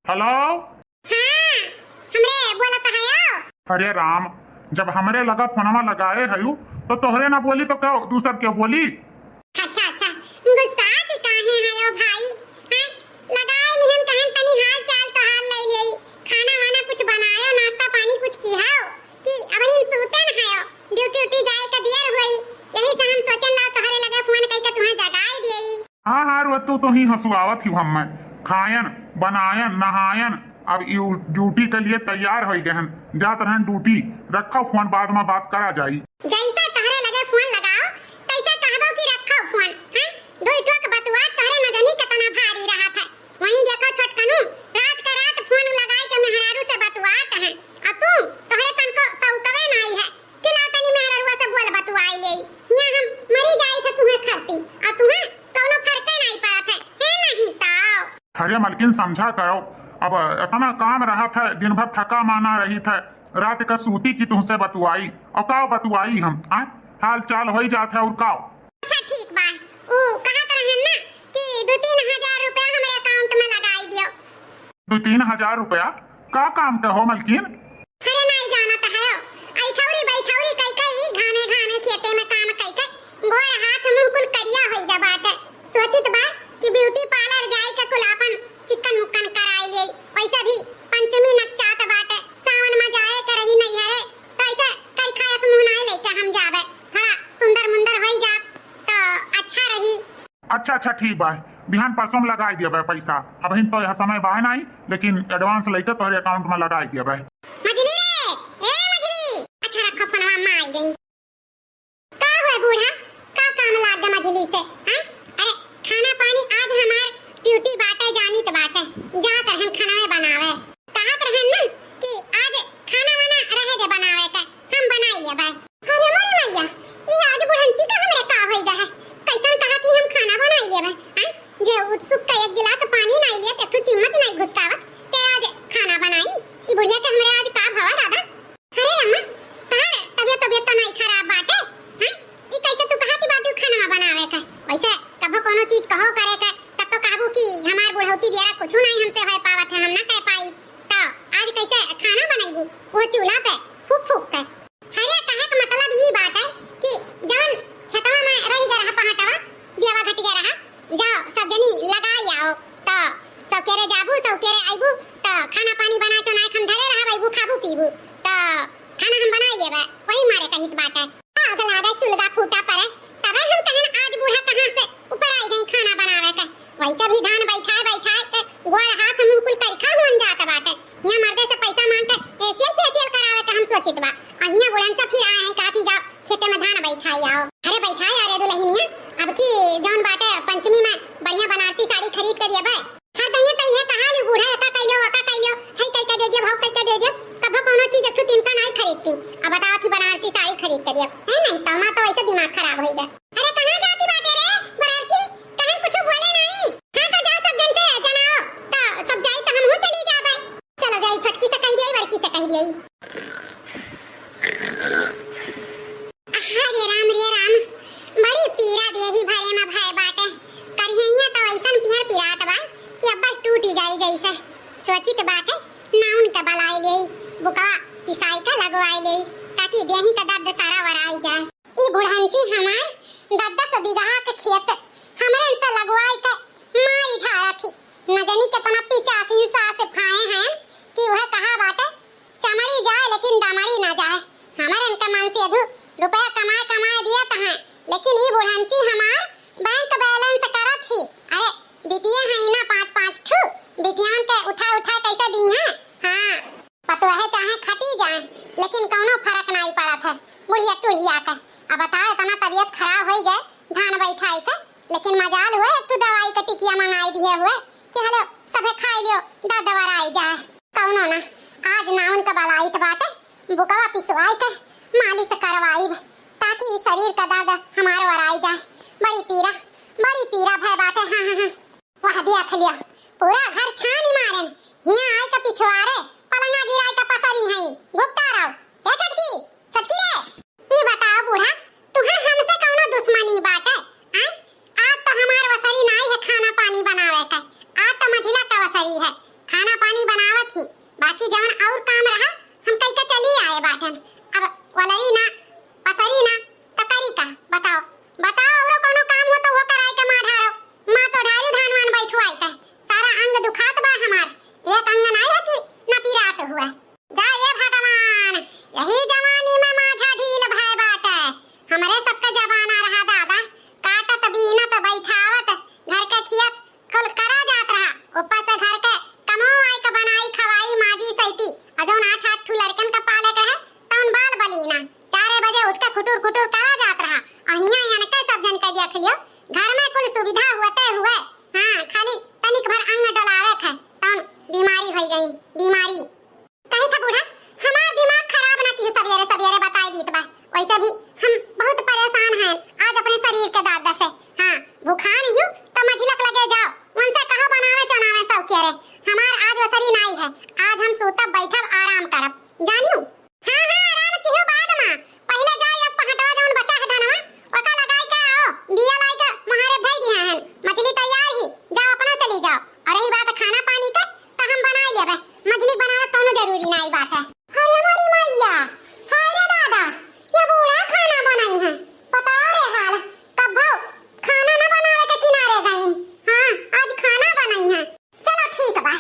Hello. हाँ, हमरे बोला तो है। अरे राम, जब हमरे लगा फोनवा लगाए हयू तो तोहरे ना बोली तो क्या दूसर क्यों बोली? अच्छा अच्छा, गुस्सात ही काहे है ओ भाई? हैं, लगाए लिहन कहन तनी हाल चाल तो हाल ले लेई। खाना वाना कुछ बनायो, नाश्ता पानी कुछ किहाओ कि अब हम सूते न है। ड्यूटी उटी जाए का देर होई, यही से हम सोचन ला तोहरे लगे फोन कई के तुम्हें जगाई देई। हाँ हाँ रो तू तो ही हंसुआवत ही हम खायन बनायन नहायन अब ड्यूटी के लिए तैयार हो गए जात रहन ड्यूटी। रखो फोन, बाद में बात करा जाई। जैसा तोहरे लगे फोन लगाओ तैसा कहबो कि रखो फोन। हैं, दुई टोक बतुआ तोहरे नजनी कितना भारी रहा था। वहीं देखो छोटकनू रात का रात फोन लगाए के मेहरारू से बतुआत है। अब तू तोहरे तन को सौतवे नहीं है कि लातनी मेहरारू से बोल बतुआई ले। हिया हम मरी जाई थे तुम्हें खरती और तुम्हें कोनो फर्क नहीं पड़त है नहीं ताओ। अरे मलकिन समझा करो, अब इतना काम रहा था, दिन भर थका माना रही था, रात का सूती की तुमसे बतुआई और काओ बतुआई हम हाल चाल हो ही जाता है और काओ। अच्छा ठीक बा, ओ कहत रहन ना कि 2-3 हजार रुपया हमरे अकाउंट में लगाई दियो। 2-3 हजार रुपया का काम का हो मलकिन? अरे नहीं जाना तो है। ऐठौरी बैठौरी कई कई घामे घामे खेते में काम कई कई गोड़ हाथ मुंह कुल करिया होई जा बात। सोचित बा कि ब्यूटी पार्लर जाई के कुलापन चिकन मुक्कन कराई ले। वैसे भी पंचमी नचात बाटे, सावन में जाए के रही नहीं है तो ऐसे कई खायस मुंह नहीं लेके हम जावे। थोड़ा सुंदर मुंदर होई जा तो अच्छा रही। अच्छा अच्छा ठीक बा, बिहान परसों में लगा दिया पैसा। अब हिन तो यह समय बा नहीं, लेकिन एडवांस लेकर तोहरे अकाउंट में लगा दिया। मजली रे, ए मजली, अच्छा रखो फोनवा में आई गई। का हुआ बूढ़ा, का काम लाग गया मजली से? हैं, अरे खाना पानी आज हमार ड्यूटी बाटे, जानी तो बाटे जात रहन खाना में बनावे। कहत रहन ना कि आज खाना वाना रहे दे बनावे के, हम बनाई ले भाई। अरे मोरे मैया, ई आज बुढ़ंची का हमरे का होई गए है? कैसन कहती हम खाना बनाई ले भाई? हैं, जे उत्सुक का एक गिलास पानी नहीं लिया तो चिम्मच नहीं घुसकावत के आज खाना बनाई। ई बुढ़िया के हमरे आज का भवा दादा? अरे अम्मा, तार तबियत तो नहीं खराब बाटे? हैं, ई कैसे तू कहती बाटू खाना बनावे के? वैसे कभो कोनो चीज कहो करे के तब तो कहबू कि हमार बुढ़ौती बियारा कुछ नहीं हमसे हो पावत है, हम ना कह पाई। तो आज कैसे खाना बनाईबू वो चूल्हा पे फूक फूक के? अरे कहे का मतलब ई बात है कि जवन खेतवा में रही गया पहाटवा बियावा घटिया रहा, जाओ सब जनी लगाई आओ तो सौकेरे जाबू सौकेरे आईबू तो खाना पानी बना तो नाय खम धरे रहा बैबू खाबू पीबू तो खाना हम बनाई लेबे। वही मारे कहित बात है। अगला आधा सुलगा फूटा पड़े तबे हम कहन आज बूढ़ा कहां से ऊपर आई गई खाना बनावे के। वैसे भी धान बैठाए बैठाए के गोड़ हाथ मुंह कुल करिखा होन जात बाटे। हिया मर्दे से पैसा मांगते फेशियल फेशियल करावे के हम सोचित बा। अहिया बुढ़ंचा फिर आए हैं काफी जाओ खेते में धान बैठाई आओ। अरे बैठाई आ रे दुल्हनिया, अब की जौन बाटे पंचमी में बढ़िया बनारसी साड़ी खरीद कर दिया भाई। हर दइया तइया कहा ले बूढ़ा का कइलो है कई का दे दे भाव कई का दे दे। कब कोनो चीज एक तिनका नहीं खरीदती। अब बताओ कि बनारसी साड़ी खरीद कर दिया है नहीं तो मां तो ऐसे दिमाग खराब होई गया। अरे कहां जाती बाटे रे बनारसी, कहां कुछ बोले नहीं? हां तो जाओ सब जन से जनाओ तो सब जाई तो हम हो चली जाबे। चलो जाई छोटकी से कह देई बड़की से कह देई। रे राम बड़ी पीरा देही भरे में भय बाटे। करहिया तो ऐसन पियर पिरात बा कि अब टूटी जाई जैसे। सोचित बाटे नाउन के बलाई ले बुका पिसाई का लगवाई ले ताकि देही का दर्द सारा वराई जाए। ई बुढ़ंची हमार 10-10 बीघा के खेत हमरे से लगवाई के मारी ठाड़ा थी। न जानी कितना 85 साल से खाए हैं कि वह कहा बाटे चमड़ी जाए लेकिन दमड़ी ना जाए। हमारे इनका मन से अधू रुपया कमा दिया तहां, लेकिन ये बुढ़ंची हमार बैंक बैलेंस करत थी। अरे बिटिया है ना 5-5 ठू बिटियान के उठा कैसे दी है। हां पतो है चाहे खटी जाए लेकिन कोनो फर्क नहीं पड़त है बुढ़िया टुढ़िया के। अब बताओ इतना तबीयत खराब हो गए धान बैठाई के, लेकिन मजाल हुए तू दवाई का टिकिया मंगाई दिए हुए कि हेलो सबे खाई लियो दर्द वराई जाए। कौनो ना आज नाउन का बलाई तो बाटे बुकवा पिसवाई के मालिश करवाई ताकि शरीर का दर्द हमारे वराई जाए। बड़ी पीरा भय बाटे। हां वह देख लिया पूरा घर छानी मारन। हिया आई का पिछवाड़े पलंगा गिराई का पसरी है गुप्ता राव। ए छटकी रे ई बताओ बूढ़ा तुहे हमसे कौनो दुश्मनी बाटे? हां आज तो हमार वसरी नहीं है खाना पानी बनावे के, आज तो मझिला का वसरी है। खाना पानी फुटुर फुटुर करा जात रहा और हिया याने के सब जन के देख लियो घर में कुल सुविधा हुए हां खाली तनिक भर अंग डलावे है तन बीमारी हो गई बीमारी कहीं था बूढ़ा हमार दिमाग खराब ना की सवेरे सवेरे बताई दीत बा वैसे भी हम बहुत परेशान हैं आज अपने शरीर के दर्द से हां भूखा नहीं हूं तो मझिलक लगे जाओ उनसे कहो बनावे चनावे सब के रे हमार आज वसरी नहीं है आज हम सोतब बैठब आराम करब जानियो हां हां आराम किहो बाद में पहले जाई अब पहटवा जौन बचा है धनवा ओका लगाई के आओ दिया लाई के महारे भेज दिया हैं मछली तैयार ही जाओ अपना चली जाओ और रही बात खाना पानी के तो हम बना लेबे मछली बनाना तो जरूरी नहीं बात है अरे हमारी मैया हाय रे दादा ये बूढ़ा खाना बनाई है पता रे हाल कब भाव खाना ना बनावे के किनारे गई हां आज खाना बनाई है चलो ठीक बा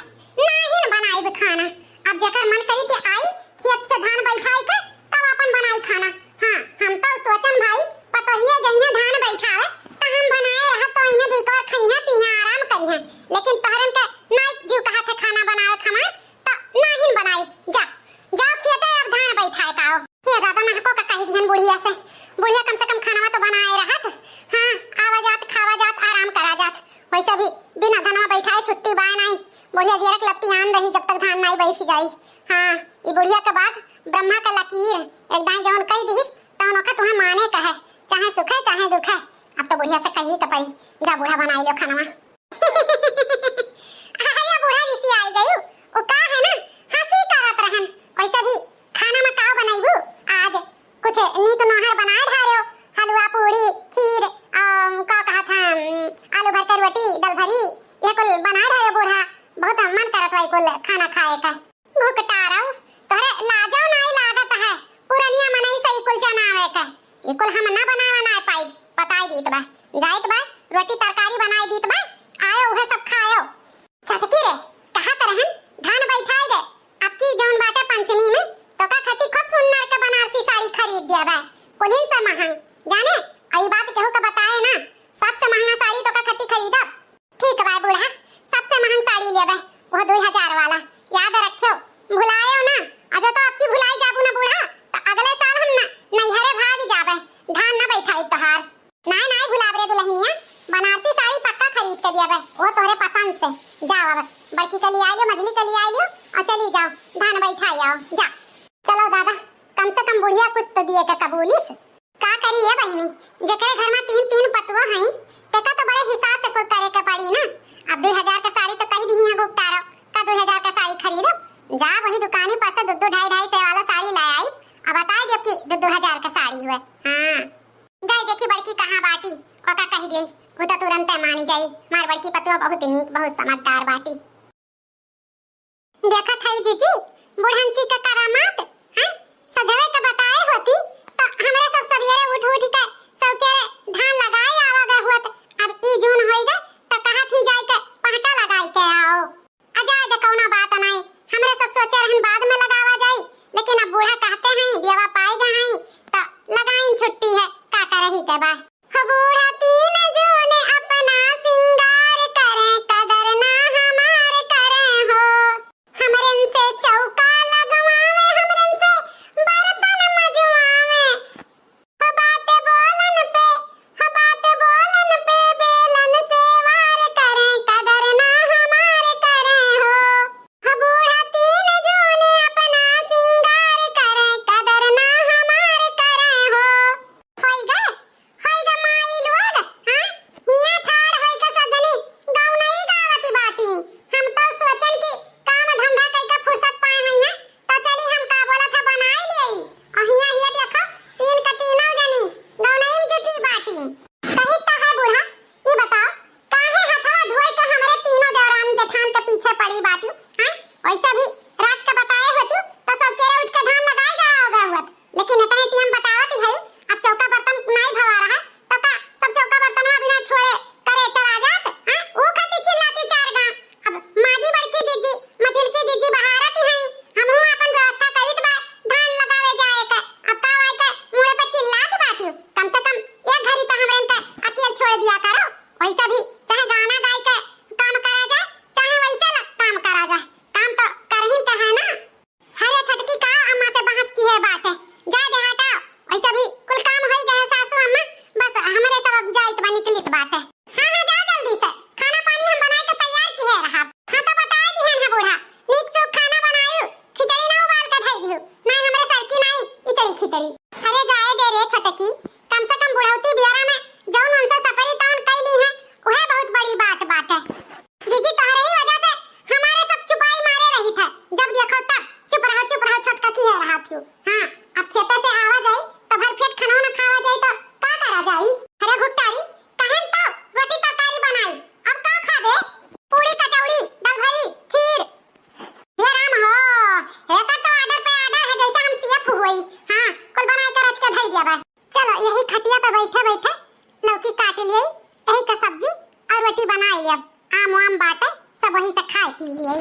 नहीं बनाई खाना अब जेकर मन करी के आई खेत से धान बैठाई के तब अपन बनाई खाना हां हम तो सोचन भाई पतोहिए जइया धान बैठावे त हम बनाए रह तो इहां दुकर खइया पिया आराम करी है लेकिन तहरन के नाइट जीव कहा थे खाना बनावे खमा त नहीं बनाई जा जाओ खेते अब धान बैठाए का आओ ये दादा ना को का कही दिहन बुढ़िया से बुढ़िया कम से कम खाना तो बनाए रहत हां आवा जात खावा जात आराम करा जात वैसे भी बिना धनवा बैठाए छुट्टी बाय नहीं बुढ़िया जीरक लपटी आन रही जब तक धान नहीं बैठ जाई हां ई बुढ़िया के बात ब्रह्मा का लकीर एक दाई जवन कह दिस तवन ओका तुहे माने कहे चाहे सुख है चाहे दुख है अब तो बुढ़िया से कही तो पई जा बूढ़ा बनाई लो खानावा अरे बूढ़ा ऋषि आई गई ओ का है ना हंसी करत रहन वैसे भी खाना में का बनाईबू आज कुछ नीक नोहर बनाए धारियो हलवा पूरी खीर का कहा था आलू भर के रोटी दाल भरी ये कुल बना रहे बूढ़ा बहुत मन करत है कुल खाना खाए का भूख टाराऊ तोरे लाजो नहीं लागत है पुरानिया मनई सही कुल चनावे का ये कुल हम ना बनावा ना पाई बताई दीत बा जाइत बा रोटी तरकारी बनाई दीत बा आयो उहे सब खायो चटकी रे कहा तरहन धान बैठाई दे आपकी जौन बाटे पंचमी में तो का खती खूब सुंदर के बनारसी साड़ी खरीद दिया बा कुलिन से महंग जाने आई बात केहू के बताए ना सबसे महंगा साड़ी तो का खती खरीदब ठीक बा बूढ़ा सबसे महंग साड़ी लेबे वो 2000 वाला याद रखियो भुलायो ना अजो तो आपकी भुलाई जाबू ना बूढ़ा तो अगले साल हम ना नैहरे भाग जाबे धान ना बैठाई तोहार नहीं नहीं भुलाब रे दुल्हनिया बनारसी साड़ी पक्का खरीद के दियाबे वो तोहरे पसंद से जाओ अब बड़की के लिए आई लियो मझली के लिए आई लियो और चली जाओ धान बैठाई आओ जा चलो दादा कम से कम बुढ़िया कुछ तो दिए का कबूलिस का करी है बहनी जेकरे घर में तीन तीन पतवा हैं तेका तो बड़े हिसाब से कुल करे के पड़ी ना अब 2000 का साड़ी तो कही दी है गुप्तारो का 2000 का साड़ी खरीदो जा वही दुकानी पर से 2-2 से वाला साड़ी ले आई अब बता दे कि 2000 का साड़ी हुए हां जाई देखी बड़की कहां बाटी ओका कही दे वो तो तुरंत मानी जाई मार बड़की पतवा बहुत नीक बहुत समझदार बाटी देखा थई जीजी बुढ़नची का करामात हैं सजवे के बताए होती तो हमरे सब सवेरे उठ उठ के सब के धान लगाए आवा हुत अब ई जून होई गए तो कहा थी जाई के पहटा लगाई के आओ अजाय दे कौना बात नहीं हमरे सब सोचे रहन बाद में लगावा जाई लेकिन अब बूढ़ा कहते हैं देवा पाए गए हैं तो लगाइन छुट्टी है का करही के बा हो बूढ़ा तीन जूने अपना सिंगार करे कदर ना हमार करे हो हमरन से चौका लगवावे हमरन से बर्तन मजवावे हो बात बोलन पे बेलन से वार करे कदर ना हमार करे हो बूढ़ा तीन जूने अपना सिंगार करे कदर ना हमार करे हो होई गे माई लोग हां हिया ठाड़ होई के सजनी गाँव नहीं गावती बाटी हम तो सोचन की काम धंधा कई के फुर्सत पाए हइया तो चली हम का बोला था बनाई लेई और हिया हिया देखो तीन का तीनों जनी गाँव नहीं जुटी बाटी कही तो है बूढ़ा ई बताओ काहे हथवा धोई के हमरे तीनों दौरान जेठान के पीछे पड़ी बाटी हां वैसे भी रात के बताए होती तो सब केरे उठ के धान लगाई जाओगे हुत लेकिन इतने टीम बतावती है अब चौका बर्तन नहीं भवा रहा तो का सब चौका बर्तन बिना छोड़े करे चला जात हां वो खाती चिल्लाती चार गांव अब माजी बड़की दीदी मझिलकी दीदी बहारती है हम हूं अपन व्यवस्था करित बा धान लगावे जाए के अब का आई के मुड़े पे चिल्लात बाटी कम से कम एक घड़ी तो हमरे के अकेले छोड़ दिया करो वैसे भी चाहे गाना गाय के काम करा जाए चाहे वैसे काम करा जाए काम तो करही के है ना हरे छटकी का अम्मा से बहस की है बात है जा दे हटाओ वैसे भी कुल काम हो ठीक बात है। हाँ हाँ जा जल्दी से, खाना पानी हम बनाए के तैयार की है रहा। हाँ तो बताए दी है बूढ़ा, नीक से खाना बनायु, खिचड़ी ना उबाल के धई दियो, ना हमरे सर की नहीं इतनी खिचड़ी। अरे जाए दे रे छटकी, कम से कम बुढ़ौती बियारा में जौन उनसे सफरी तौन कैली है वह बहुत बड़ी बात है। दीदी तोहरे ही वजह से हमारे सब चुपाई मारे रही थे, जब देखो तब चुप रहो छोटका की है रहा थी। हां अब खेते से आवा जाई तो भर पेट खाना ना खावा जाई तो का करा जाई। अरे भुट्टारी कहन तो रोटी तरकारी बनाई, अब का खाबे? पूरी कचौड़ी दाल भरी खीर। हे राम हो, एका तो आर्डर पे आर्डर है जैसे हम सीएफ हुई। हां कुल बनाए के रच के धई दिया बा। चलो यही खटिया पे बैठे बैठे लौकी काट लिए, यही का सब्जी और रोटी बनाई अब आम बाटे सब वही से खाए पी लिए।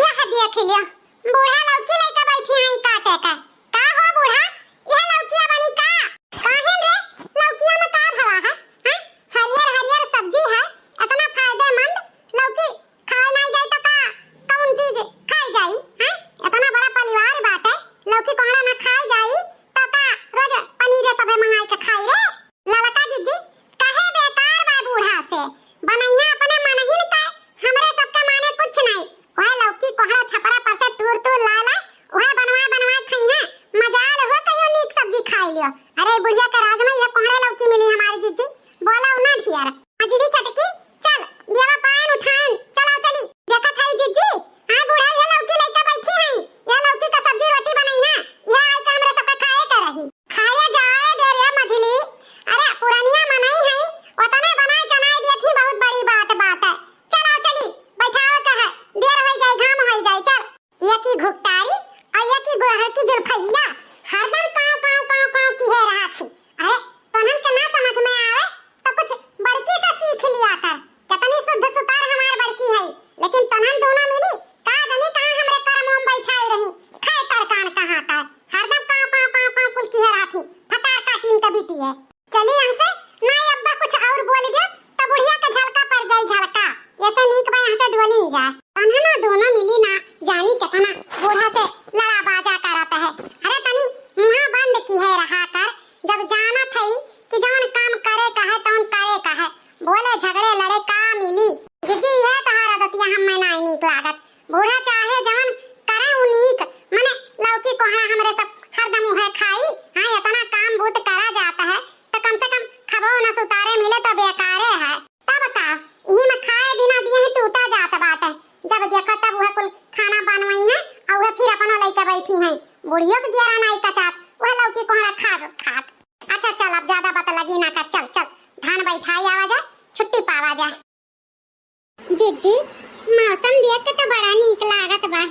यह देख लियो बूढ़ा लौकी लेके बैठी है काटे का हो बूढ़ा, यह लौकिया बनी का काहे रे? लौकिया में का भरा है? हैं हरियर सब्जी है, इतना फायदेमंद लौकी खाए नहीं जाए तो का कौन चीज खाई जाई? हैं इतना बड़ा परिवार बाटे, लौकी कोहड़ा ना खाई जाई तो का रोज पनीर सबे मंगाई के खाई रे? ललका जीजी काहे बेकार बा बूढ़ा से बनैया अपने मन ही का, हमरे सबके माने कुछ नहीं। वह लौकी कोहड़ा छपरा पर से तूर लाला वह बनवा खइया, मजाल हो कहियो नीक सब्जी खाई लियो। अरे बुढ़िया के राज में ये कोहड़ा लौकी मिली हमारी जीजी, बोला ना ढियार अजली छटकी चल देवा पान उठान चलो चली देखत है जीजी। हां बूढ़ा ये लौकी लेके बैठी है, ये लौकी का सब्जी रोटी बनाई है, ये आई के हमरे सबके खाए के रही। खाए जाए दे रे मझली, अरे पुरानिया मनई है ओतने बनाए चनाए दी थी, बहुत बड़ी बात है। चलो चली बैठाओ के है, देर हो जाए घाम हो जाए। चल ये की घुकटारी और ये की गुरहर की जुल्फैया हरदम काव की है रहा थी। अरे तोनन के ना समझ में आवे तो कुछ बड़की से सीख लिया कर, कितनी शुद्ध सुतार हमार बड़की है, लेकिन तोनन दोनों मिली का जानी कहां हमरे करमों में बैठाई रही, खाए तड़कान कहां का हरदम काव कुल की है रहा थी, फटार काटीन के बीती है। चली यहां से ना अब्बा कुछ और बोल दे तो बुढ़िया के झलका पड़ जाई झलका, ऐसे नीक बा यहां से डोलिन जा। तोनन दोनों मिली ना जानी कितना बूढ़ा से लड़ा बाजा करता है। अरे तनी मुंह बंद की है रहा कर, जब जाना थई कि जौन काम करे का है तौन करे का है, बोले झगड़े लड़े का मिली। जीजी ये तोहरा दतिया हम में नहीं नीक लागत, बूढ़ा चाहे जौन करे उ नीक, माने लौकी कोहड़ा हमरे सब हरदम उहे खाई। हां इतना काम बूत करा जाता है तो कम से कम खबो न सुतारे मिले तो बेकारे है। तब का इही में खाए बिना दिए टूटा जात बाटे, जब देखो तब वह कुल खाना बनवाई है और वह फिर अपना लेके बैठी है। बुढ़ियो के जरा नहीं कचात वह लौकी कोहड़ा खात। अच्छा चल अब ज्यादा बात लगी ना कर, चल धान बैठाई आवा जा, छुट्टी पावा जा। जीजी मौसम देख के तो बड़ा नीक लागत बा,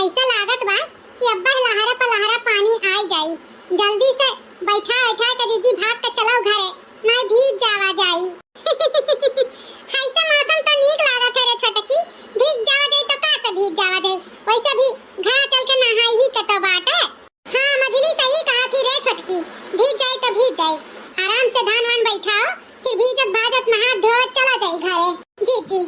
ऐसा लागत बा कि अब्बा लहरा पर लहरा पानी आ जाई, जल्दी से बैठा के जीजी भाग के चलो घरे, नहीं भीग जावा जाई। ऐसा मौसम तो नीक लागत है रे छटकी, भीग जावा जाई तो का से भीग जावा जाई, वैसे भी घर चल के नहाई ही के तो बाटे। हां मझली सही कहा थी रे छटकी, भीग जाई तो भीग जाई, आराम से धान वान बैठाओ, फिर भीजत भाजत नहा धो चला जाई घरे। जीजी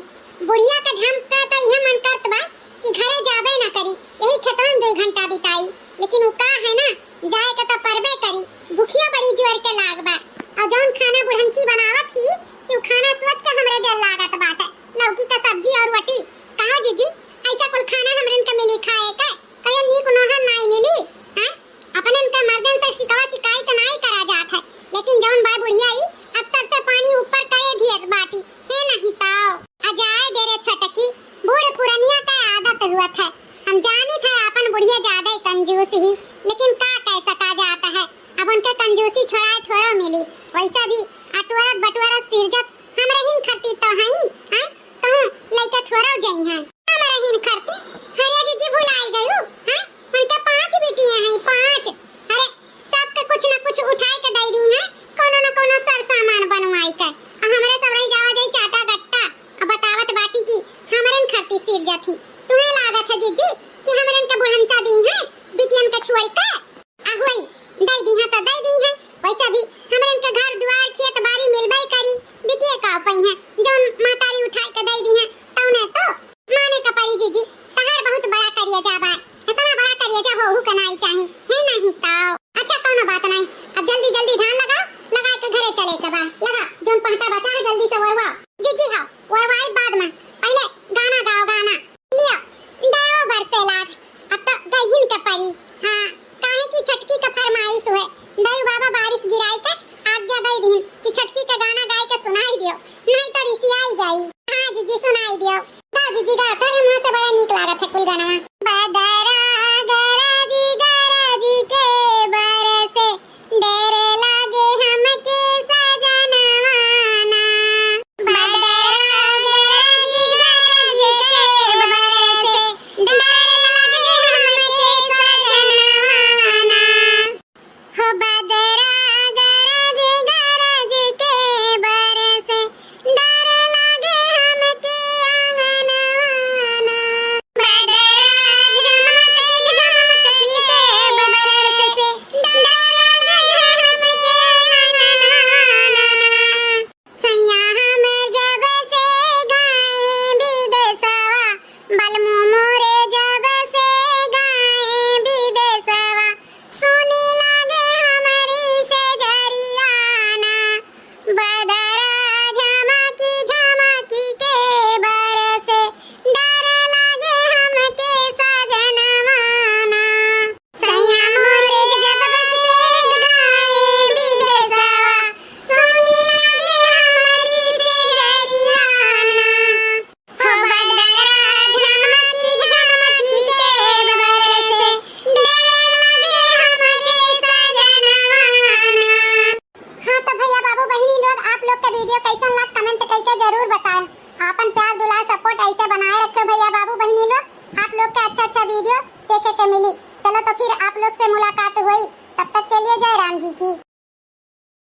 बुढ़िया के ढमका तो यह मन करत बा कि घरे जाबे ना करी, यही खेतन 2 घंटा बिताई, लेकिन वो का है ना जाए के तो परबे करी, भूखिया बड़ी जोर के लाग बा। और जौन खाना बुढ़ंची बनावत थी कि वो खाना सोच के हमरे डर लागत बाटे, लौकी का सब्जी और रोटी। कहा जीजी ऐसा कुल खाना हमरन के मिली खाए के कयो नीक नोहर नहीं मिली? हैं अपने इनके मर्दन से शिकायत नहीं करा जात है, लेकिन जौन बा बुढ़िया ही अब सर से पानी ऊपर करे दियत बाटी है नहीं ताओ। अजाए दे रे छटकी, बूढ़ पुरनिया का आदत हुआ था, हम जाने थे अपन बुढ़िया ज्यादा ही कंजूस ही, लेकिन का कह सका जाता है, अब उनके कंजूसी छोड़ाए थोड़ा मिली, वैसा भी अटवरत बटवरत सिरजत